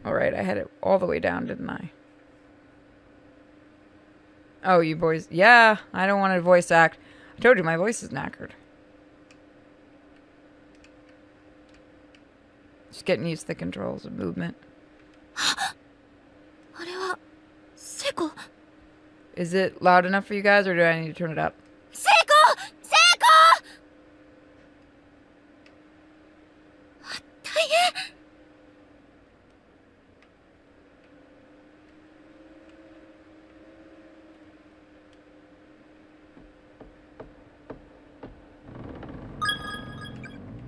Alright, I had it all the way down, didn't I? Oh, you boys. Yeah, I don't want to voice act. I told you my voice is knackered. Just getting used to the controls of movement. Is it loud enough for you guys, or do I need to turn it up?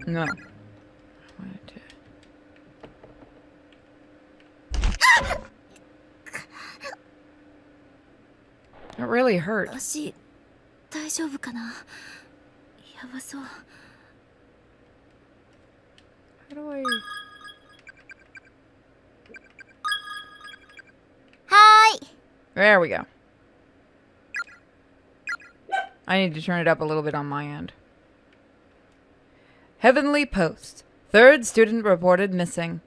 No. I wanted to. It really hurt. How do I... Hi. There we go. I need to turn it up a little bit on my end. Heavenly Post. Third student reported missing.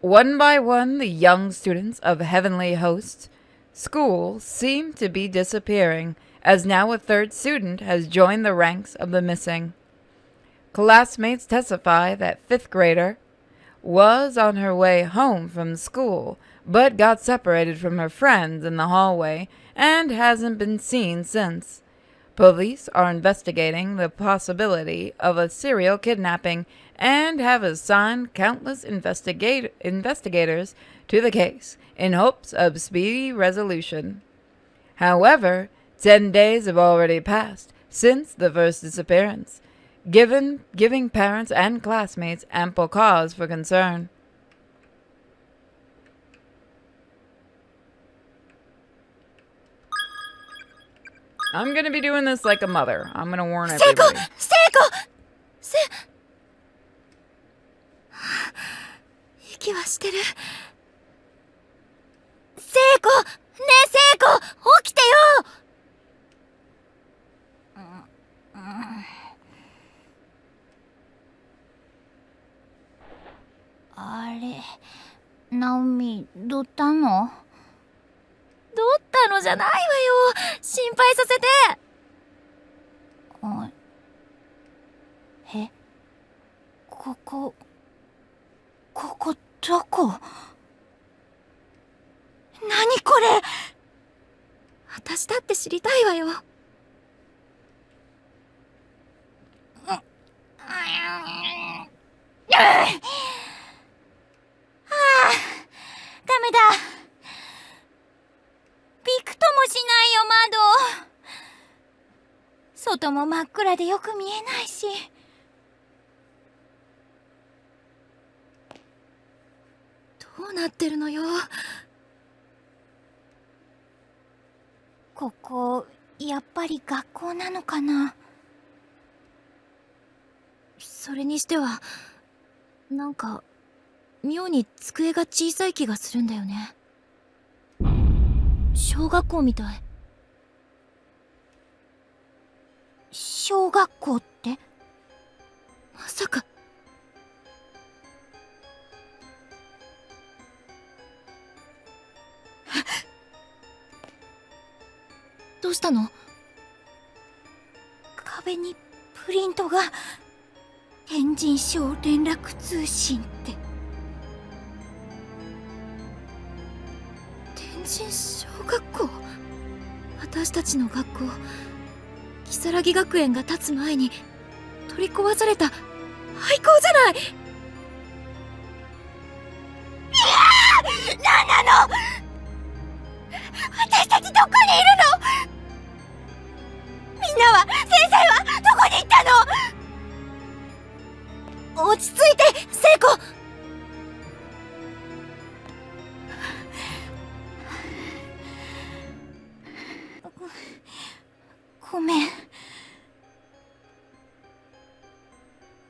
One by one, the young students of Heavenly Host School seem to be disappearing, as now a third student has joined the ranks of the missing. Classmates testify that fifth grader was on her way home from school, but got separated from her friends in the hallway and hasn't been seen since. Police are investigating the possibility of a serial kidnapping and have assigned countless investigators to the case in hopes of speedy resolution. However, 10 days have already passed since the first disappearance, giving parents and classmates ample cause for concern. I'm gonna be doing this like a mother. I'm gonna warn everybody. Naomi, どったのじゃないわよ。心配させて。え？ここどこ？何これ？私だって知りたいわよ。ダメだ。びくともしないよ、窓。外も真っ暗でよく見えないし。どうなってるのよ。ここ、やっぱり学校なのかな。それにしては、なんか、妙に机が小さい気がするんだよね。小学校みたい。小学校ってまさか。どうしたの？壁にプリントが天神小連絡通信って。天神小学校？私たちの学校、如月学園が建つ前に取り壊された廃校じゃない。何なの？私たちどこにいるの？みんなは、先生はどこに行ったの？落ち着いて、聖子。ごめん。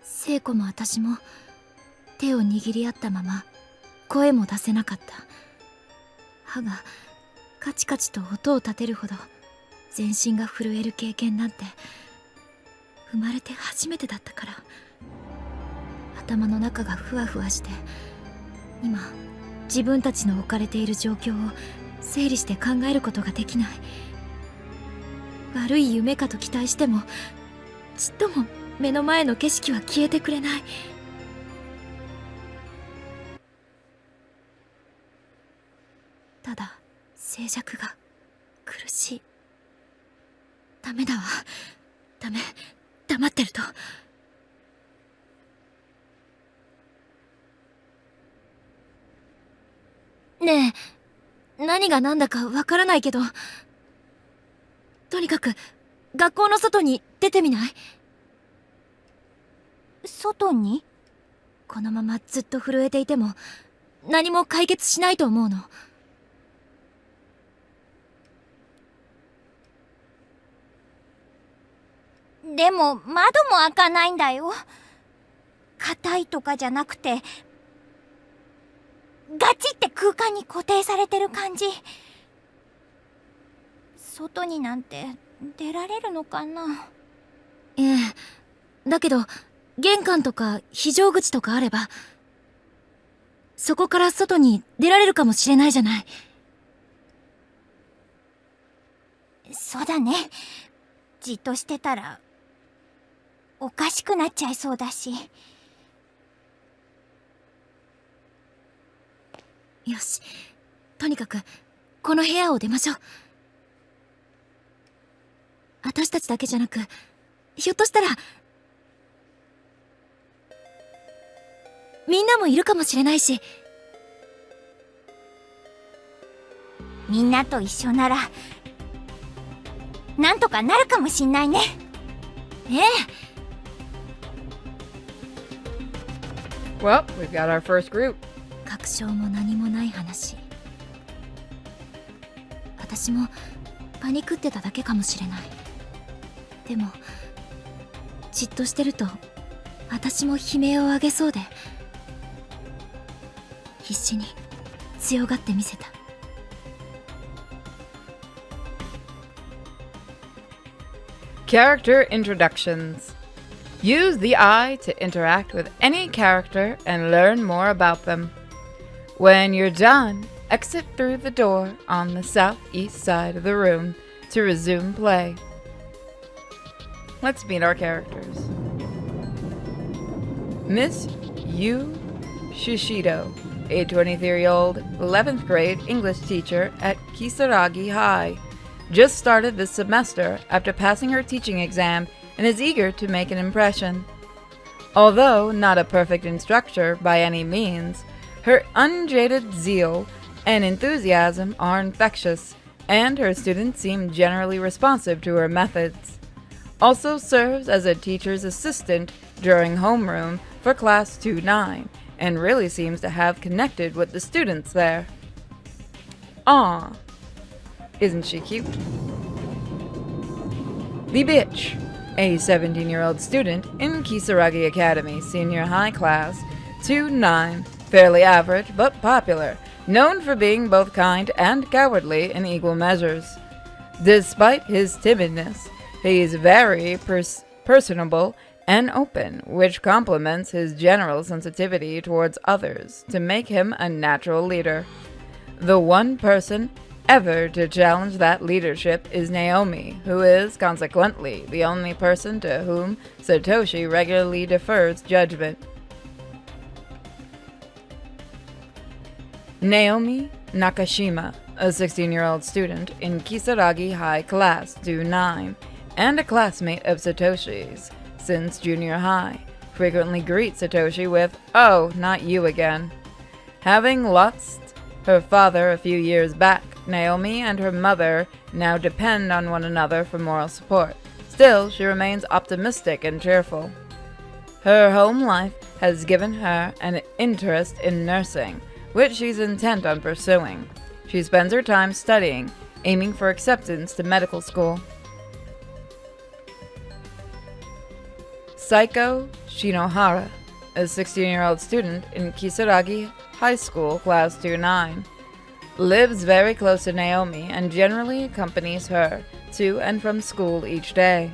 聖子も私も手を握り合ったまま声も出せなかった。歯がカチカチと音を立てるほど全身が震える経験なんて生まれて初めてだったから。頭の中がふわふわして、今自分たちの置かれている状況を整理して考えることができない。悪い夢かと期待してもちっとも目の前の景色は消えてくれない。ただ静寂が苦しい。ダメだわ。ダメ。黙ってると。ねえ、何が何だかわからないけど、とにかく学校の外に出てみない？外に？このままずっと震えていても何も解決しないと思うの。でも窓も開かないんだよ。硬いとかじゃなくて、ガチって空間に固定されてる感じ。外になんて出られるのかな。ええ、だけど玄関とか非常口とかあればそこから外に出られるかもしれないじゃない。そうだね。じっとしてたらおかしくなっちゃいそうだし。よし、とにかくこの部屋を出ましょう。私たちだけじゃなく、ひょっとしたらみんなもいるかもしれないし。みんなと一緒ならなんとかなるかもしんないね。ええ。Well, we've got our first group. 確証も何もない話。私もパニクってただけかもしれない。でもじっとしてると私も悲鳴を上げそうで、必死に強がってみせた。Character introductions. Use the eye to interact with any character and learn more about them. When you're done, exit through the door on the southeast side of the room to resume play. Let's meet our characters. Miss Yu Shishido, a 23-year-old 11th grade English teacher at Kisaragi High, just started this semester after passing her teaching exam and is eager to make an impression. Although not a perfect instructor by any means, her unjaded zeal and enthusiasm are infectious, and her students seem generally responsive to her methods. Also serves as a teacher's assistant during homeroom for Class 2-9, and really seems to have connected with the students there. Aw, isn't she cute? The Bitch, a 17-year-old student in Kisaragi Academy Senior High Class 2-9, fairly average but popular, known for being both kind and cowardly in equal measures. Despite his timidness, he is very personable and open, which complements his general sensitivity towards others to make him a natural leader. The one person ever to challenge that leadership is Naomi, who is, consequently, the only person to whom Satoshi regularly defers judgment. Naomi Nakashima, a 16-year-old student in Kisaragi High Class 2-9, and a classmate of Satoshi's since junior high, frequently greets Satoshi with, "Oh, not you again." Having lost her father a few years back, Naomi and her mother now depend on one another for moral support. Still, she remains optimistic and cheerful. Her home life has given her an interest in nursing, which she's intent on pursuing. She spends her time studying, aiming for acceptance to medical school. Saiko Shinohara, a 16-year-old student in Kisaragi High School Class 2-9, lives very close to Naomi and generally accompanies her to and from school each day.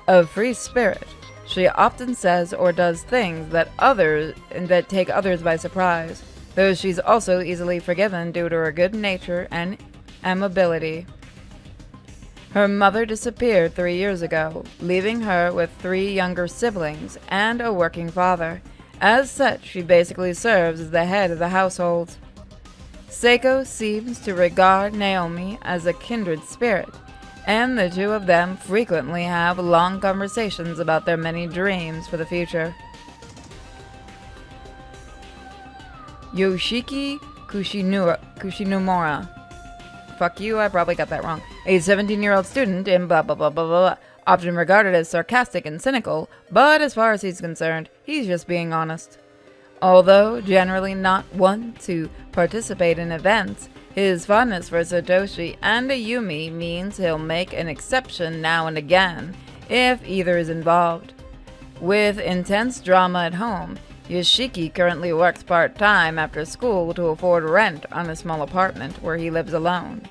Of free spirit, she often says or does things that take others by surprise, though she's also easily forgiven due to her good nature and amiability. Her mother disappeared 3 years ago, leaving her with 3 younger siblings and a working father. As such, she basically serves as the head of the household. Seiko seems to regard Naomi as a kindred spirit, and the two of them frequently have long conversations about their many dreams for the future. Yoshiki Kushinomura. Fuck you, I probably got that wrong. A 17-year-old student in blah blah blah blah blah. Often regarded as sarcastic and cynical, but as far as he's concerned, he's just being honest. Although generally not one to participate in events, his fondness for Satoshi and Ayumi means he'll make an exception now and again, if either is involved. With intense drama at home, Yoshiki currently works part-time after school to afford rent on a small apartment where he lives alone.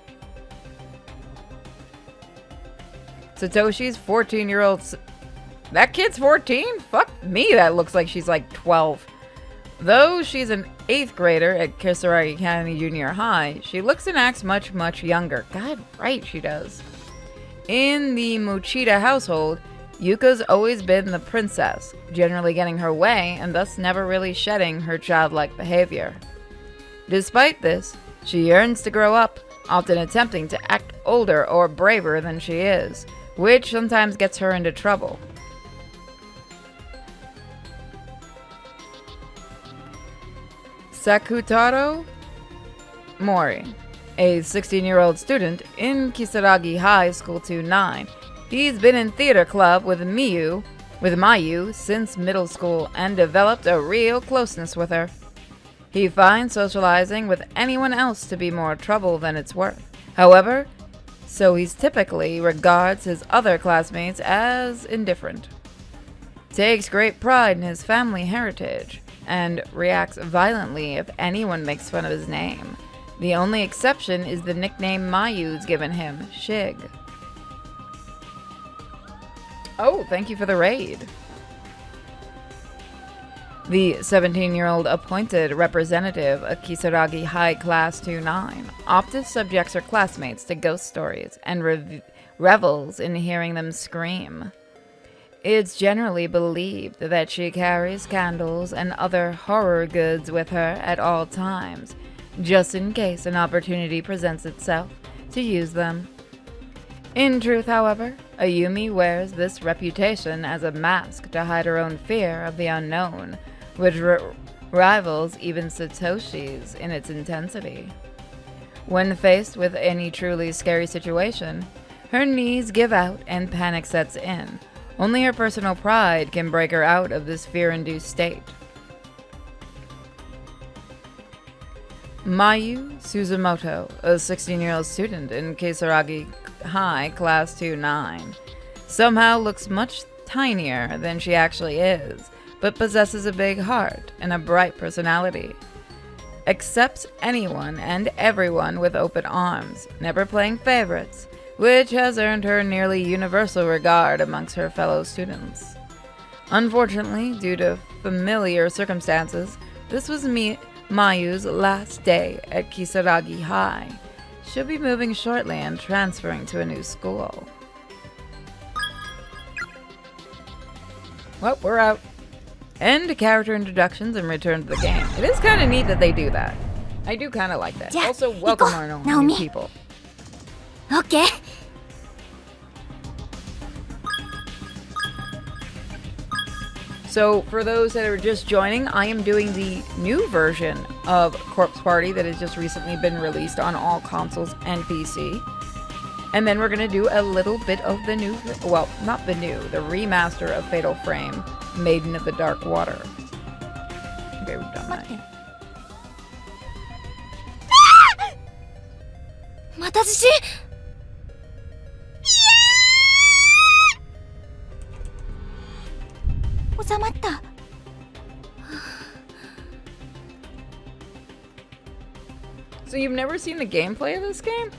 Satoshi's 14-year-old... That kid's 14? Fuck me, that looks like she's like 12. Though she's an 8th grader at Kisaragi Academy Junior High, she looks and acts much, much younger. God, right she does. In the Mochida household, Yuka's always been the princess, generally getting her way and thus never really shedding her childlike behavior. Despite this, she yearns to grow up, often attempting to act older or braver than she is, which sometimes gets her into trouble. Sakutaro Mori, a 16-year-old student in Kisaragi High School 2-9. He's been in theater club with Mayu since middle school and developed a real closeness with her. He finds socializing with anyone else to be more trouble than it's worth. However, so he typically regards his other classmates as indifferent. Takes great pride in his family heritage and reacts violently if anyone makes fun of his name. The only exception is the nickname Mayu's given him, Shig. Oh, thank you for the raid. The 17-year-old appointed representative of Kisaragi High Class 2-9 often subjects her classmates to ghost stories and revels in hearing them scream. It's generally believed that she carries candles and other horror goods with her at all times, just in case an opportunity presents itself to use them. In truth, however, Ayumi wears this reputation as a mask to hide her own fear of the unknown, which rivals even Satoshi's in its intensity. When faced with any truly scary situation, her knees give out and panic sets in. Only her personal pride can break her out of this fear-induced state. Mayu Suzumoto, a 16-year-old student in Kisaragi High Class 2-9, somehow looks much tinier than she actually is, but possesses a big heart and a bright personality. Accepts anyone and everyone with open arms, never playing favorites, which has earned her nearly universal regard amongst her fellow students. Unfortunately, due to familiar circumstances, this was Mayu's last day at Kisaragi High. She'll be moving shortly and transferring to a new school. Well, we're out. End character introductions and return to the game. It is kind of neat that they do that. I do kind of like that. Yeah, Also, welcome our new people. Okay. So, for those that are just joining, I am doing the new version of Corpse Party that has just recently been released on all consoles and PC. And then we're going to do a little bit of the new, well, not the new, the remaster of Fatal Frame, Maiden of the Dark Water. Okay, we've done that. また寿司 収まった。 So you've never seen the gameplay of this game?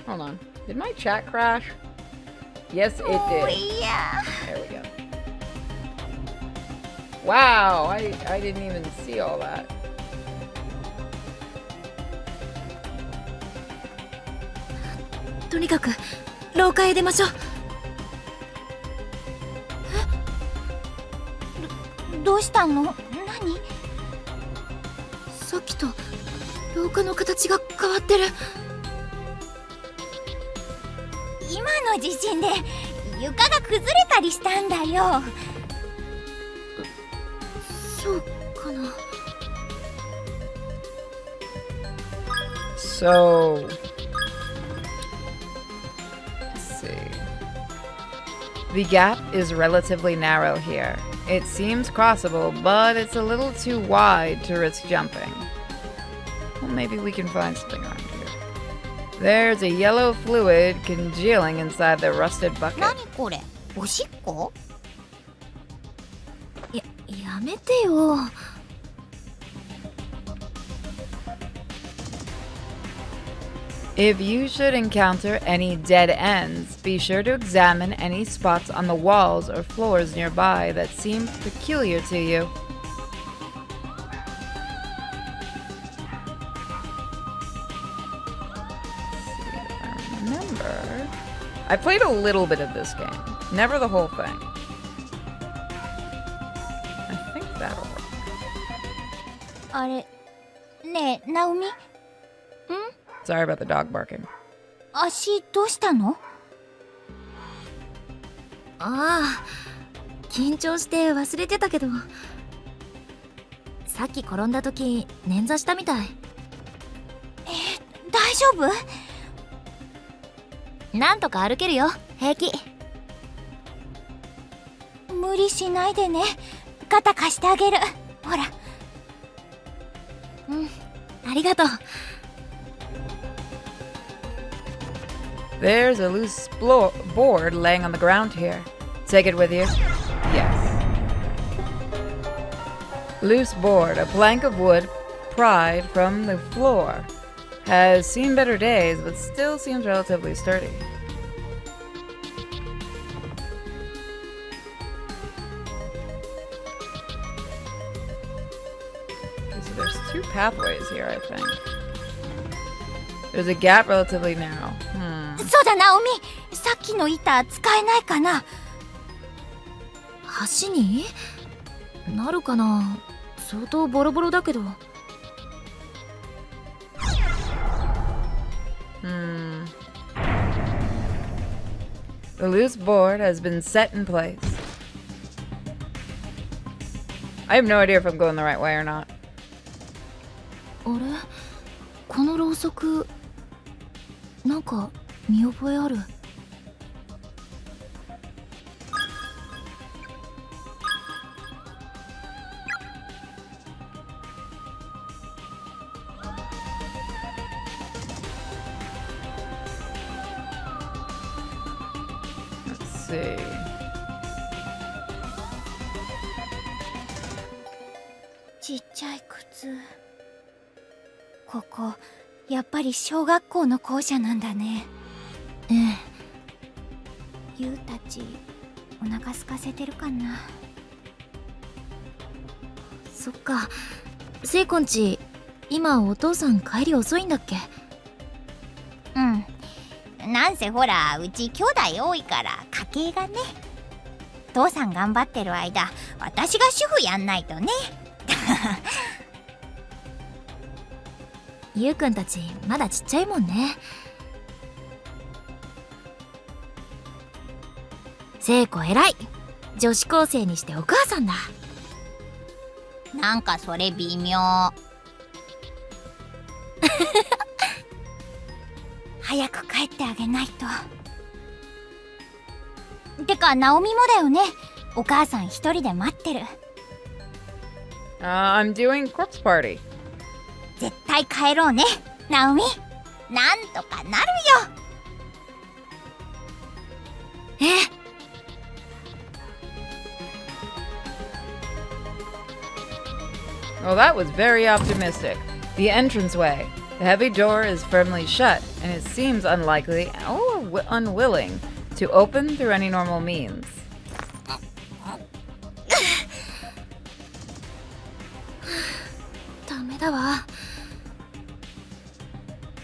Hold on. Did my chat crash? Yes, it did. Yeah. There we go. Wow, I didn't even see all that. とにかく廊下へ出ましょう。どうしたの？何？さっきと廊下の形が変わってる。今の地震で床が崩れたりしたんだよ。そうかな。So, let's see. The gap is relatively narrow here. It seems crossable, but it's a little too wide to risk jumping. Well, maybe we can find something around here. There's a yellow fluid congealing inside the rusted bucket. 何これ？おしっこ？やめてよ。If you should encounter any dead ends, be sure to examine any spots on the walls or floors nearby that seem peculiar to you. Let's see if I remember. I played a little bit of this game, never the whole thing. I think that'll work. あれ、ねえ、ナオミ？Sorry about the dog barking. 足どうしたの？ああ、緊張して忘れてたけど、さっき転んだ時捻挫したみたい。大丈夫？なんとか歩けるよ、平気。無理しないでね。肩貸してあげる。ほら。ありがとう。There's a loose board laying on the ground here. Take it with you. Yes. Loose board, a plank of wood pried from the floor. Has seen better days, but still seems relatively sturdy. Okay, so there's two pathways here, I think. There's a gap relatively narrow. そうだ、ナオミ。さっきの板使えないかな？橋になるかな。相当ボロボロだけど。The loose board has been set in place. I have no idea if I'm going the right way or not. あれ、このろうそくなんか見覚えある。Let's see. ちっちゃい靴。ここやっぱり小学校の校舎なんだね。ええ。ユウたちお腹空かせてるかな。そっか。セイコンち、今お父さん帰り遅いんだっけ？うん。なんせほら、うち兄弟多いから家計がね。父さん頑張ってる間、私が主婦やんないとね。ゆうくんたちまだちっちゃいもんね。聖子偉い。女子高生にしてお母さんだ。なんかそれ微妙。早く帰ってあげないと。てかナオミもだよね。お母さん一人で待ってる。I'm doing corpse party. 絶対帰ろうね、ナオミ。なんとかなるよ。Well, that was very optimistic. The entranceway. The heavy door is firmly shut, and it seems unlikely or unwilling to open through any normal means. ダメだわ。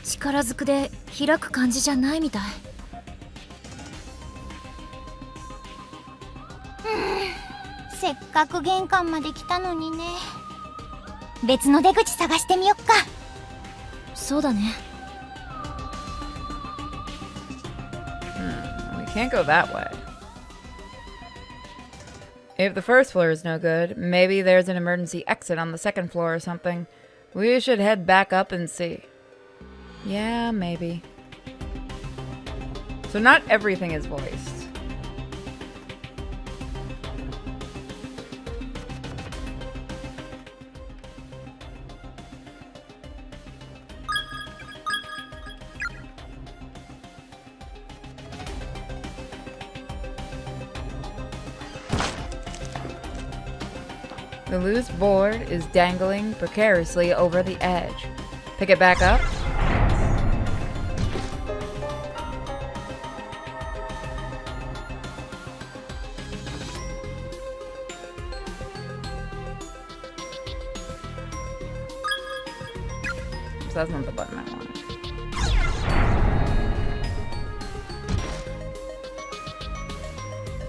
力ずくで開く感じじゃないみたい。せっかく玄関まで来たのにね。別の出口探してみよっか。そうだね。We can't go that way. If the first floor is no good, maybe there's an emergency exit on the second floor or something. We should head back up and see. Yeah, maybe. So not everything is voiced. The loose board is dangling precariously over the edge. Pick it back up. So that's not the button I wanted.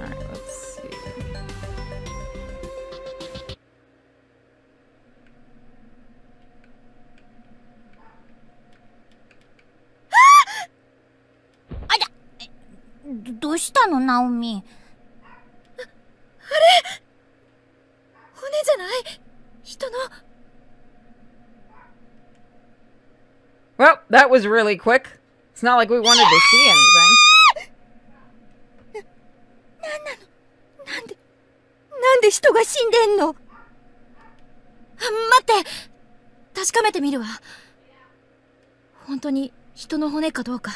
Alright, let's see. Ah! どうしたの、ナオミ。骨じゃない？人の。Well, that was really quick. It's not like we wanted to see anything. なんで人が死んでんの？待って、確かめてみるわ。本当に人の骨かどうか。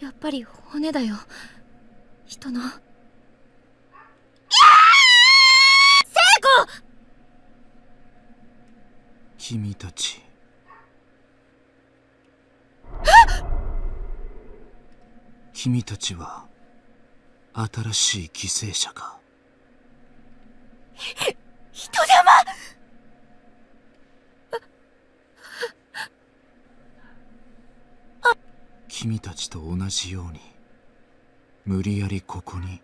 やっぱり骨だよ。人の。君たち。君たちは新しい犠牲者か。人玉。君たちと同じように無理やりここに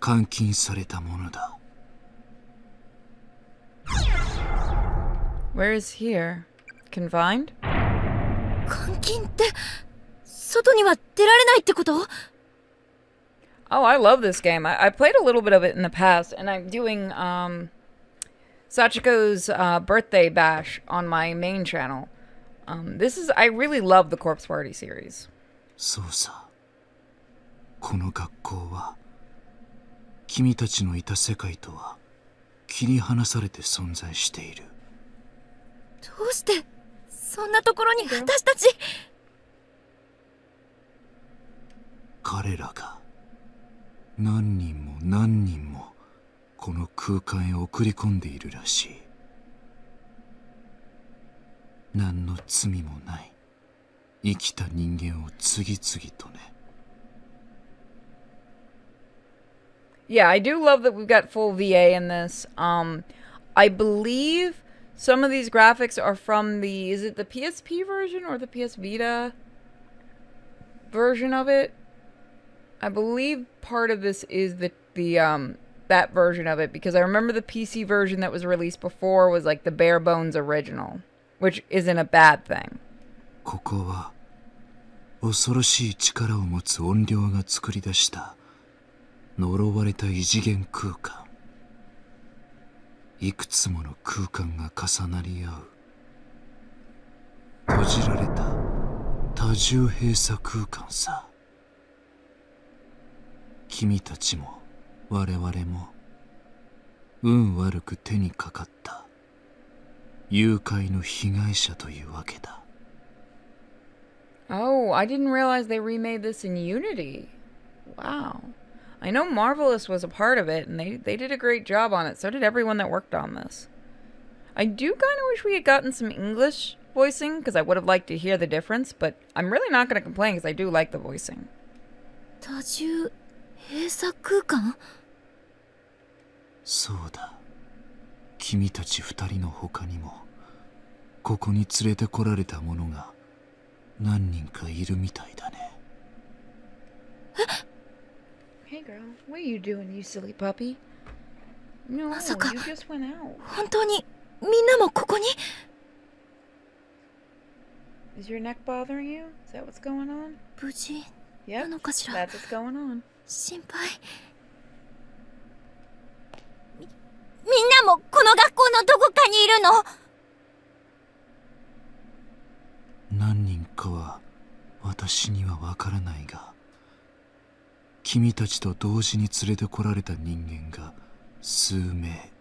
監禁されたものだ。Where is here? Confined? 監禁って外には出られないってこと？ Oh, I love this game. I played a little bit of it in the past, and I'm doing Sachiko's birthday bash on my main channel. I really love the Corpse Party series. そうさ。この学校は君たちのいた世界とは切り離されて存在している。どうしてそんなところに私たち。彼らが何人も何人もこの空間へ送り込んでいるらしい。何の罪もない生きた人間を次々とね。Yeah, I do love that we've got full VA in this. I believe some of these graphics are from is it the PSP version or the PS Vita version of it? I believe part of this is that version of it, because I remember the PC version that was released before was like the bare bones original, which isn't a bad thing. ここは恐ろしい力を持つ怨霊が作り出した呪われた異次元空間。いくつもの空間が重なり合う閉じられた多重閉鎖空間さ。君たちも我々も運悪く手にかかった誘拐の被害者というわけだ。Oh, I didn't realize they remade this in Unity. Wow. I know Marvelous was a part of it, and they did a great job on it. So did everyone that worked on this. I do kind of wish we had gotten some English voicing, because I would have liked to hear the difference, but I'm really not going to complain, because I do like the voicing. 多重閉鎖空間？そうだ。君たち二人の他にもここに連れてこられた者が何人かいるみたいだね。Hey girl, what are you doing, you silly puppy? No, まさか you just went out. 本当にみんなもここに？ Is your neck bothering you? Is that what's going on? 無事 Yep, なのかしら？ that's what's going on. 心配。みんなもこの学校のどこかにいるの？何人かは私にはわからないが、君たちと同時に連れてこられた人間が数名。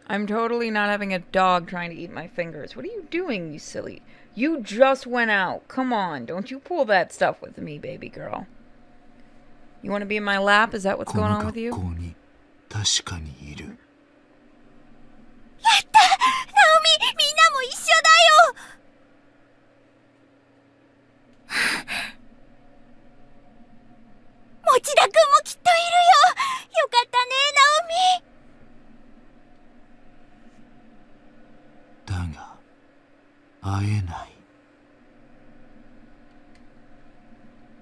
I'm totally not having a dog trying to eat my fingers. What are you doing, you silly? You just went out. Come on, don't you pull that stuff with me, baby girl. You want to be in my lap? Is that what's こ going の on 学 with you? 校に確かにいる。ナオミ、みんなも一緒だよ。持田くんもきっといるよ。よかったね、ナオミ。だが会えない。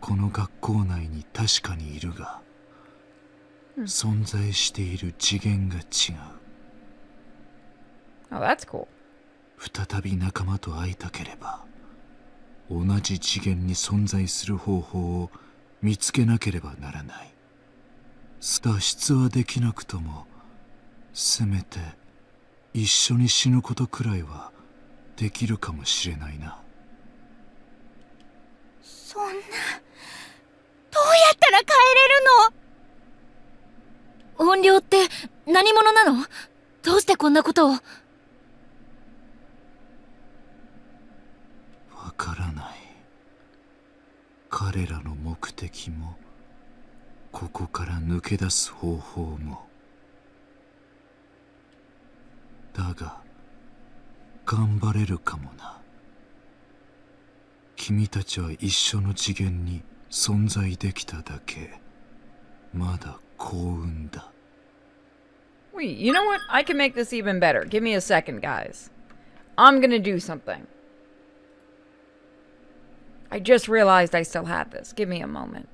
この学校内に確かにいるが、存在している次元が違う。 Oh, that's cool. 再び仲間と会いたければ、同じ次元に存在する方法を見つけなければならない。脱出はできなくとも、せめて一緒に死ぬことくらいはできるかもしれないな。そんな、どうやったら帰れるの？怨霊って何者なの？どうしてこんなことを？わからない。彼らの目的も、ここから抜け出す方法も。だが、頑張れるかもな。君たちは一緒の次元に存在できただけ、まだ幸運だ。 Wait, you know what? I can make this even better. Give me a second, guys. I'm gonna do something. I just realized I still had this. Give me a moment.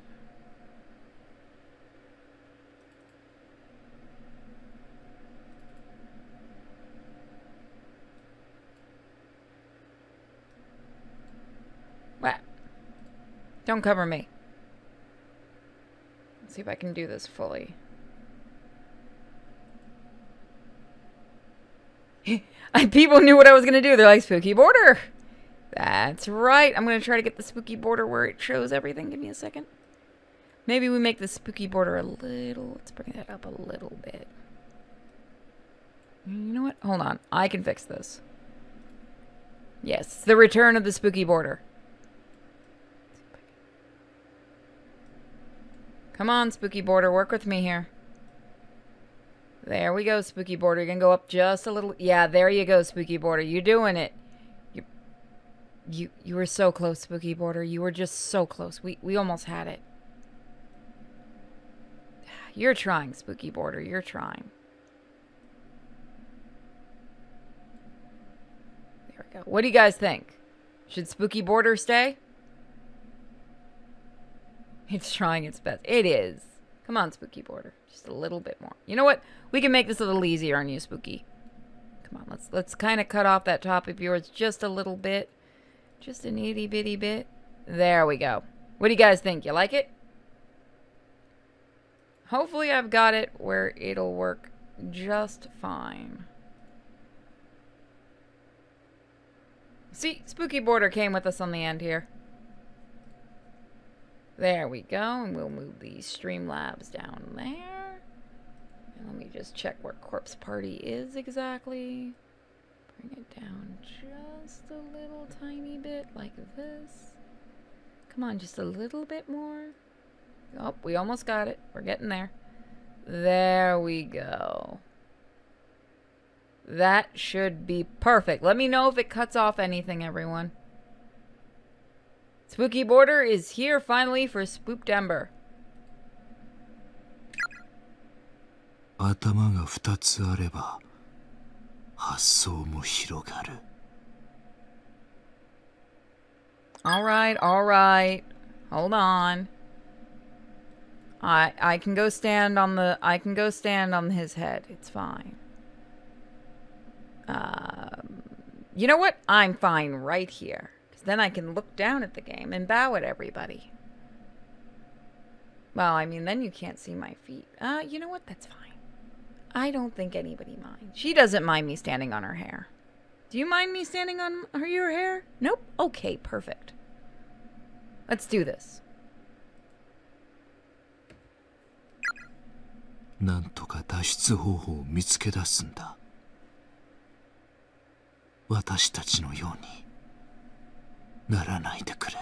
What? Don't cover me. Let's see if I can do this fully. People knew what I was going to do. They're like, spooky border. That's right. I'm going to try to get the spooky border where it shows everything. Give me a second. Maybe we make the spooky border a little. Let's bring that up a little bit. You know what? Hold on. I can fix this. Yes, the return of the spooky border. Come on, spooky border. Work with me here. There we go, spooky border. You can go up just a little. Yeah, there you go, spooky border. You're doing it. You were so close, spooky border. You were just so close. We almost had it. You're trying, spooky border. You're trying. There we go. What do you guys think? Should spooky border stay? It's trying its best. It is. Come on, spooky border. Just a little bit more. You know what? We can make this a little easier on you, spooky. Come on, let's kind of cut off that top of yours just a little bit. Just an itty bitty bit. There we go. What do you guys think? You like it? Hopefully I've got it where it'll work just fine. See, spooky border came with us on the end here. There we go, and we'll move these Streamlabs down there. And let me just check where Corpse Party is exactly. Bring it down just a little tiny bit, like this. Come on, just a little bit more. Oh, we almost got it. We're getting there. There we go. That should be perfect. Let me know if it cuts off anything, everyone. Spooky border is here finally for Spooktember. 会頭が2つあれば発想も広がる。 All right, all right. Hold on. I can go stand on his head. It's fine. You know what? I'm fine right here. 'Cause then I can look down at the game and bow at everybody. Well, I mean, then you can't see my feet. You know what? That's fine. I don't think anybody minds. She doesn't mind me standing on her hair. Do you mind me standing on your hair? Nope? Okay, perfect. Let's do this. なんとか脱出方法を見つけ出すんだ。私たちのようにならないでくれ。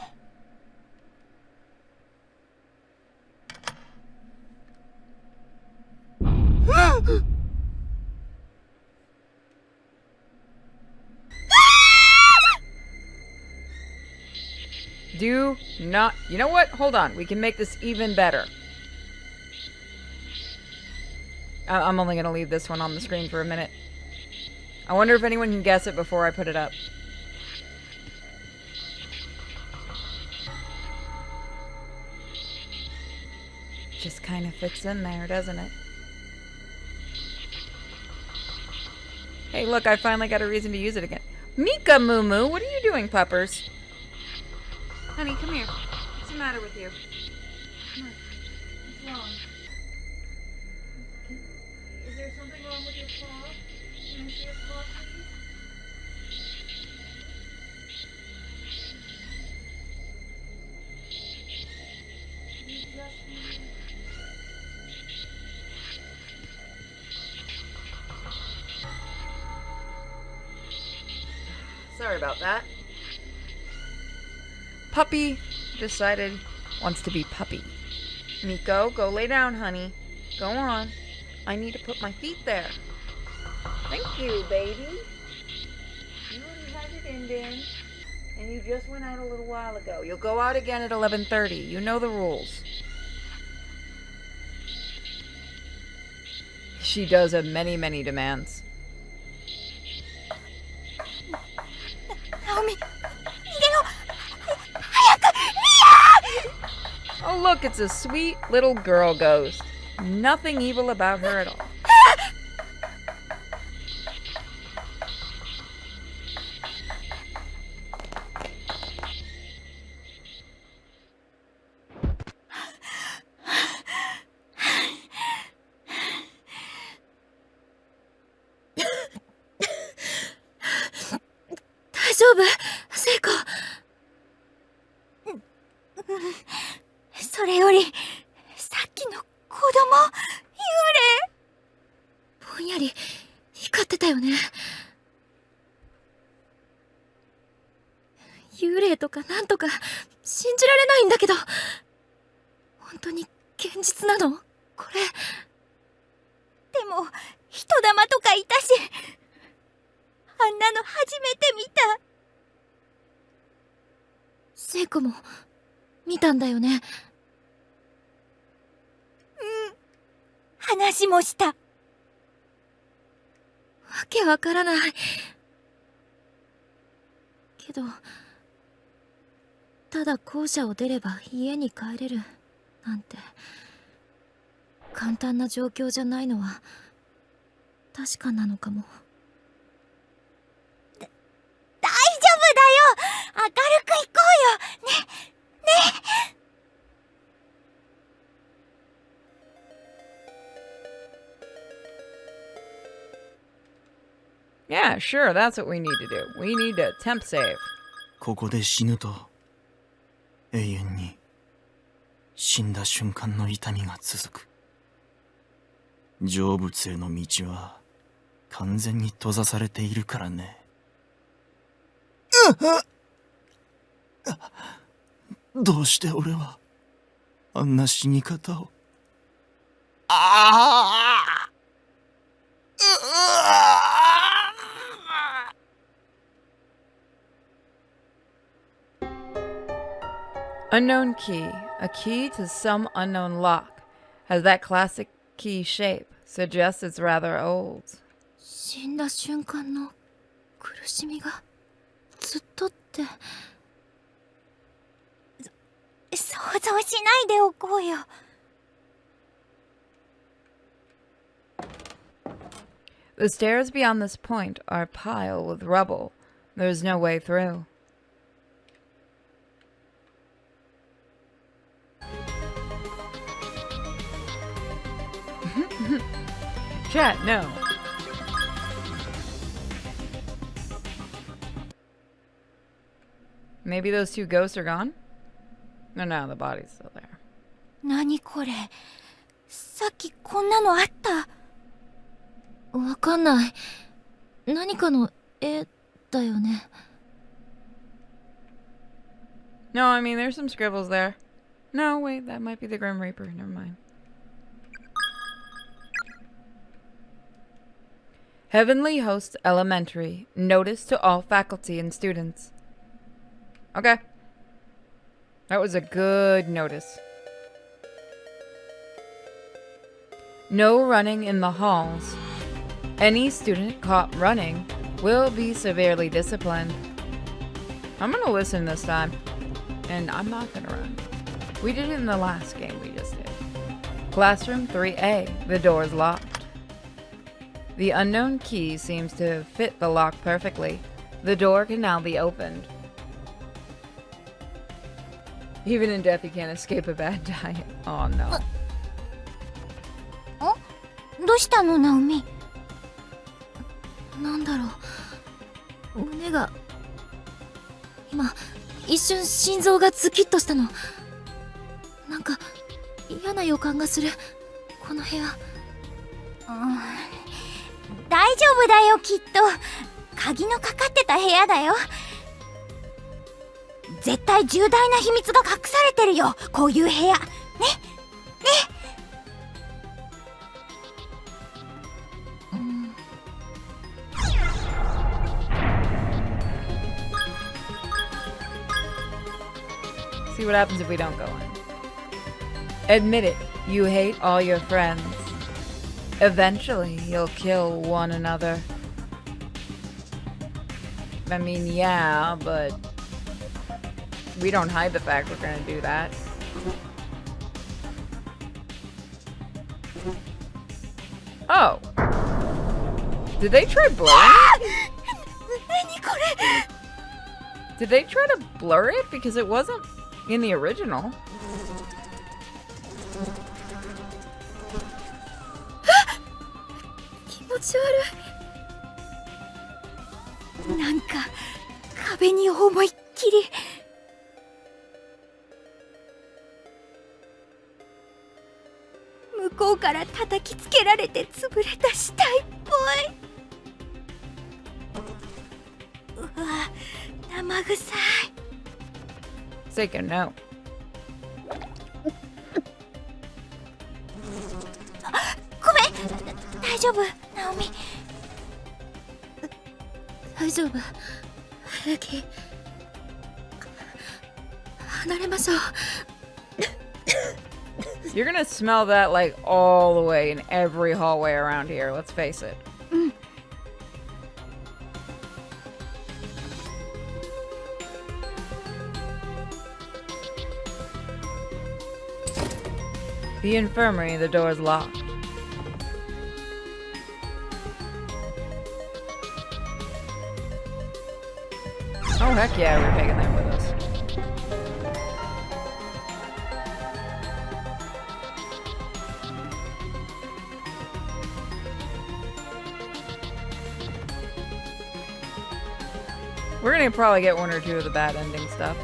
Do not... You know what? Hold on. We can make this even better. I'm only going to leave this one on the screen for a minute. I wonder if anyone can guess it before I put it up. Just kind of fits in there, doesn't it? Hey, look, I finally got a reason to use it again. Mika Moo Moo, what are you doing, puppers? Honey, come here. What's the matter with you? Come on. What's wrong? Is there something wrong with your claw? Can I see your claw, please? You just need... Sorry about that. Puppy decided wants to be puppy. Miko, go lay down, honey. Go on. I need to put my feet there. Thank you, baby. You already had your din-din, and you just went out a little while ago. You'll go out again at 11:30. You know the rules. She does have many, many demands. Naomi, Oh, look, it's a sweet little girl ghost. Nothing evil about her at all.けど、ただ校舎を出れば家に帰れるなんて簡単な状況じゃないのは確かなのかも。大丈夫だよ。明るく行こうよ。ね、ね。Yeah, sure, that's what we need to do. We need to temp save. ここで死ぬと永遠に死んだ瞬間の痛みが続く。成仏への道は完全に閉ざされているからね。どうして俺はあんな死に方を。Unknown key. A key to some unknown lock. Has that classic key shape. Suggests it's rather old. 死んだ瞬間の苦しみがずっとって。想像しないでおこうよ。The stairs beyond this point are piled with rubble. There's no way through. Chat, no. Maybe those two ghosts are gone? No, the body's still there. 何これ、さっきこんなのあった？わかんない。何かの絵だよね。No, I mean, there's some scribbles there. No, wait, that might be the Grim Reaper. Never mind. Heavenly Host Elementary. Notice to all faculty and students. Okay. That was a good notice. No running in the halls. Any student caught running will be severely disciplined. I'm gonna listen this time. And I'm not gonna run. We did it in the last game we just did. Classroom 3A. The door is locked. The unknown key seems to fit the lock perfectly. The door can now be opened. Even in death, you can't escape a bad diet. Oh no. どうしたの、ナオミ？なんだろう。胸が今一瞬心臓がズキッとしたの。なんか嫌な予感がする。この部屋。大丈夫だよ、きっと。鍵のかかってた部屋だよ。絶対重大な秘密が隠されてるよ、こういう部屋。ね。See what happens if we don't go in. Admit it, you hate all your friends. Eventually, you'll kill one another. I mean, yeah, but we don't hide the fact we're gonna do that. Oh. Did they try blurring it? Did they try to blur it? Because it wasn't in the original. Quiet. なんか壁に思いっきり。向こうから叩きつけられて潰れた死体っぽい。うわ、生臭い。Seiko, no. ごめん、大丈夫、ナオミ。大丈夫。平気。離れましょう。You're gonna smell that like all the way in every hallway around here, let's face it. The infirmary, the door's locked. Oh heck yeah, we're taking them with us. We're gonna probably get one or two of the bad ending stuff.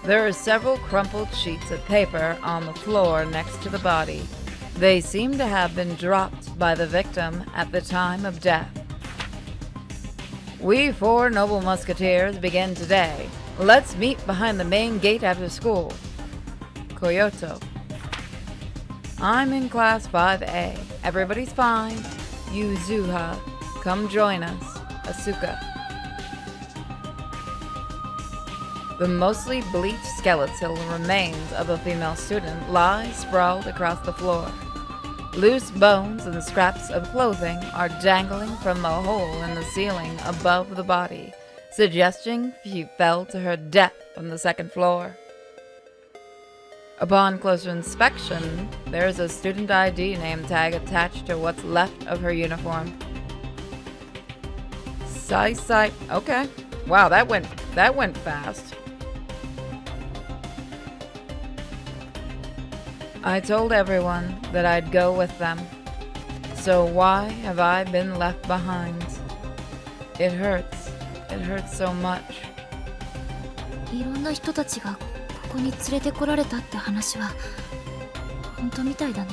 There are several crumpled sheets of paper on the floor next to the body. They seem to have been dropped by the victim at the time of death. We four noble musketeers begin today. Let's meet behind the main gate after school. Kyoto. I'm in class 5A. Everybody's fine. Yuzuha, come join us. Asuka. The mostly bleached skeletal remains of a female student lie sprawled across the floor. Loose bones and scraps of clothing are dangling from the hole in the ceiling above the body, suggesting she fell to her death from the second floor. Upon closer inspection, there is a student ID name tag attached to what's left of her uniform. Okay. Wow, that went fast. I told everyone that I'd go with them. So why have I been left behind? It hurts. It hurts so much. いろんな人たちがここに連れてこられたって話は本当みたいだね。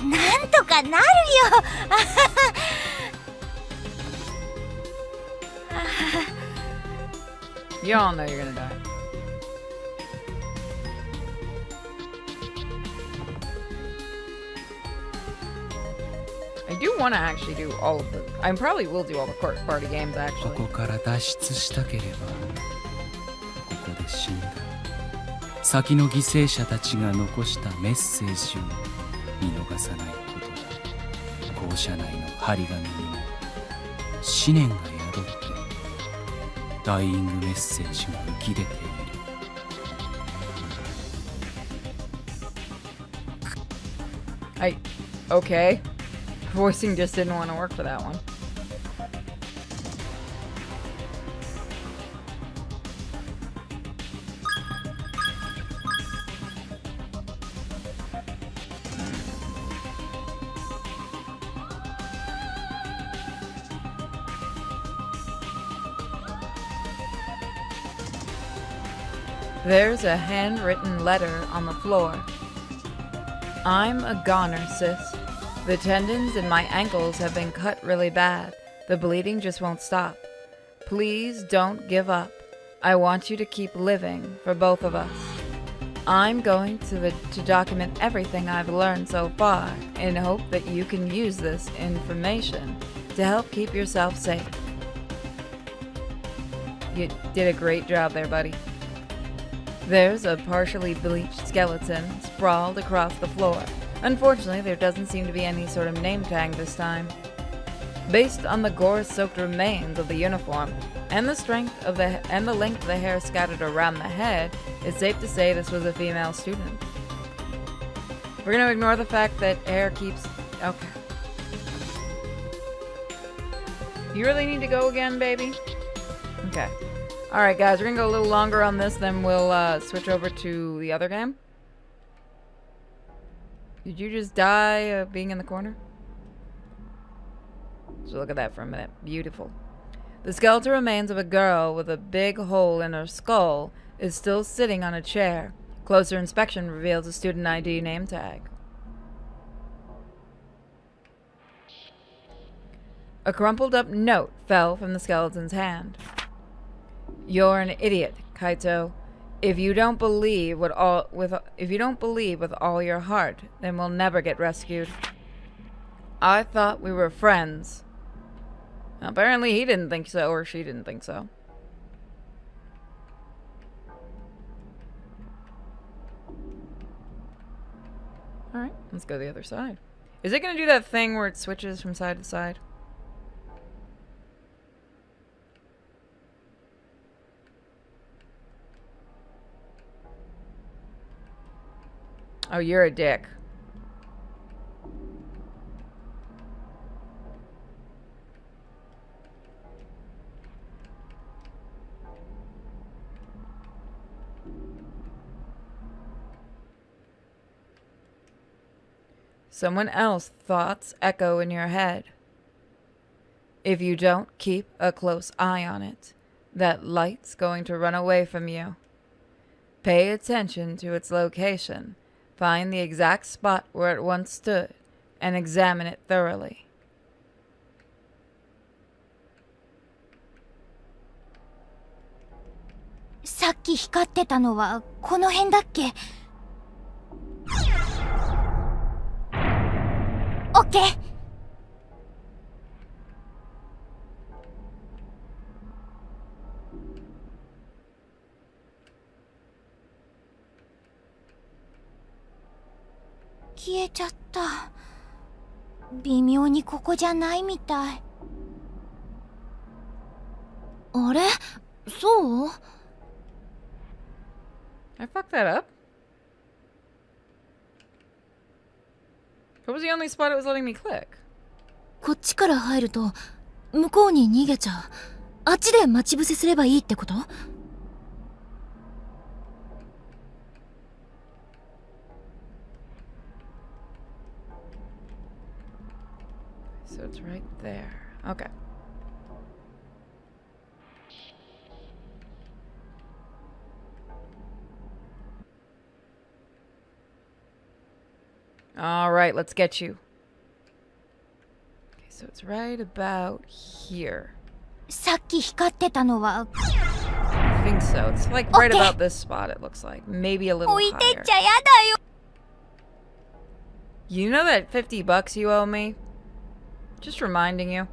なんとかなるよ。You all know you're gonna die. I do want to actually do all of the... I probably will do all the court party games, こ actually. こから脱出したければここで死んだ先の犠牲者たちが残したメッセージを見逃さないことだ。校舎内の張り紙にも思念が宿ってダイイングメッセージが浮き出ている。Okay. Voicing just didn't want to work for that one. There's a handwritten letter on the floor. I'm a goner, sis. The tendons in my ankles have been cut really bad. The bleeding just won't stop. Please don't give up. I want you to keep living for both of us. I'm going to document everything I've learned so far in hope that you can use this information to help keep yourself safe. You did a great job there, buddy. There's a partially bleached skeleton sprawled across the floor. Unfortunately, there doesn't seem to be any sort of name tag this time. Based on the gore-soaked remains of the uniform and the length of the hair scattered around the head, it's safe to say this was a female student. We're gonna ignore the fact that hair keeps... Okay. You really need to go again, baby? Okay. Alright guys, we're gonna go a little longer on this, then we'll switch over to the other game. Did you just die being in the corner? So look at that for a minute. Beautiful. The skeletal remains of a girl with a big hole in her skull is still sitting on a chair. Closer inspection reveals a student ID name tag. A crumpled up note fell from the skeleton's hand. You're an idiot, Kaito. If you don't believe with all your heart, then we'll never get rescued. I thought we were friends. Apparently he didn't think so, or she didn't think so. Alright, let's go to the other side. Is it gonna do that thing where it switches from side to side? Oh, you're a dick. Someone else's thoughts echo in your head. If you don't keep a close eye on it, that light's going to run away from you. Pay attention to its location. Find the exact spot where it once stood and examine it thoroughly.さっき光ってたのはこの辺だっけ？オッケー。消えちゃった。微妙にここじゃないみたい。あれ？そう？ I fucked that up? What was the only spot it was letting me click? こっちから入ると向こうに逃げちゃう。あっちで待ち伏せすればいいってこと？ So it's right there. Okay. All right, let's get you. Okay, so it's right about here. さっき光ってたのは I think so. It's like right Okay. about this spot, it looks like. Maybe a little 置いてっ higher. ちゃやだよ。 You know that $50 you owe me? Just reminding you.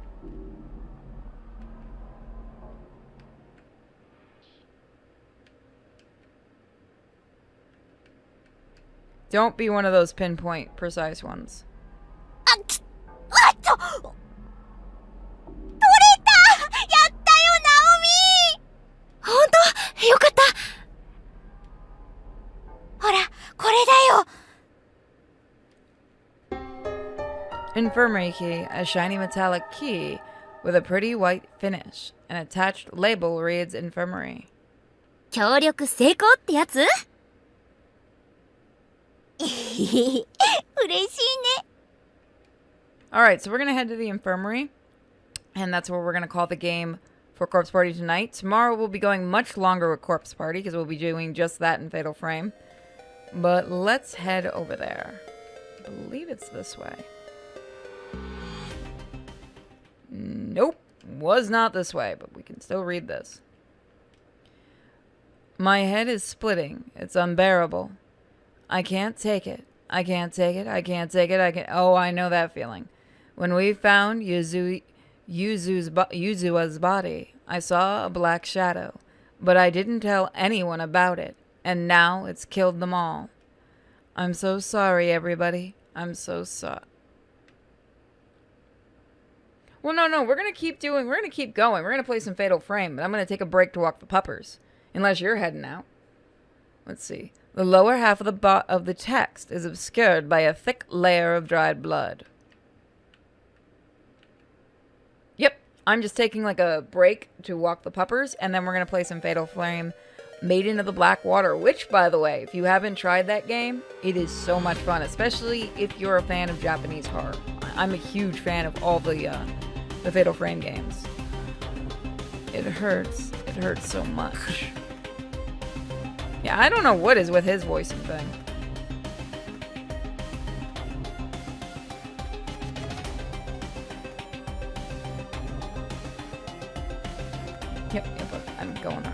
Don't be one of those pinpoint precise ones. あっと取れた。やったよ、ナオミ。ほんと？よかった。ほら、これだよ。 Infirmary Key, a shiny metallic key with a pretty white finish. An attached label reads Infirmary. 協力成功ってやつ？嬉しいね。 Alright, so we're gonna head to the infirmary. And that's where we're gonna call the game for Corpse Party tonight. Tomorrow we'll be going much longer with Corpse Party because we'll be doing just that in Fatal Frame. But let's head over there. I believe it's this way. Nope, was not this way, but we can still read this. My head is splitting. It's unbearable. I can't take it. I can't take it. I can't take it. I can. Oh, I know that feeling. When we found Yuzua's body, I saw a black shadow, but I didn't tell anyone about it, and now it's killed them all. I'm so sorry, everybody. I'm so sorry. Well, no, we're gonna keep going. We're gonna play some Fatal Frame, but I'm gonna take a break to walk the puppers. Unless you're heading out. Let's see. The lower half of the text is obscured by a thick layer of dried blood. Yep, I'm just taking like a break to walk the puppers, and then we're gonna play some Fatal Frame Maiden of the Black Water, which, by the way, if you haven't tried that game, it is so much fun, especially if you're a fan of Japanese horror. I'm a huge fan of all the Fatal Frame games. It hurts so much. Yeah, I don't know what is with his voicing thing. Yep, I'm going on.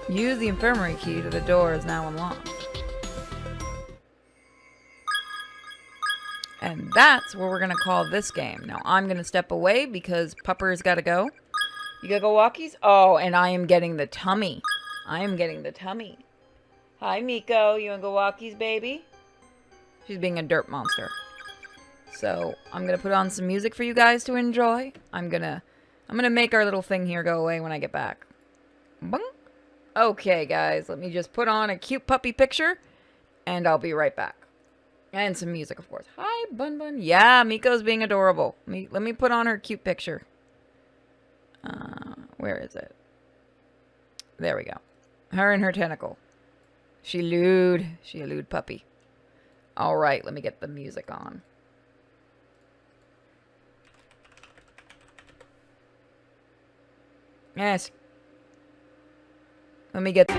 Use the infirmary key to the door is now unlocked. And that's where we're going to call this game. Now, I'm going to step away because Pupper's got to go. You got to go walkies? Oh, and I am getting the tummy. Hi, Miko. You want to go walkies, baby? She's being a dirt monster. So, I'm going to put on some music for you guys to enjoy. I'm going to make our little thing here go away when I get back. Bung. Okay, guys. Let me just put on a cute puppy picture. And I'll be right back. And some music, of course. Hi, Bun Bun. Yeah, Miko's being adorable. Let me put on her cute picture. Where is it? There we go. Her and her tentacle. She lewd puppy. All right, let me get the music on. Yes. Let me get...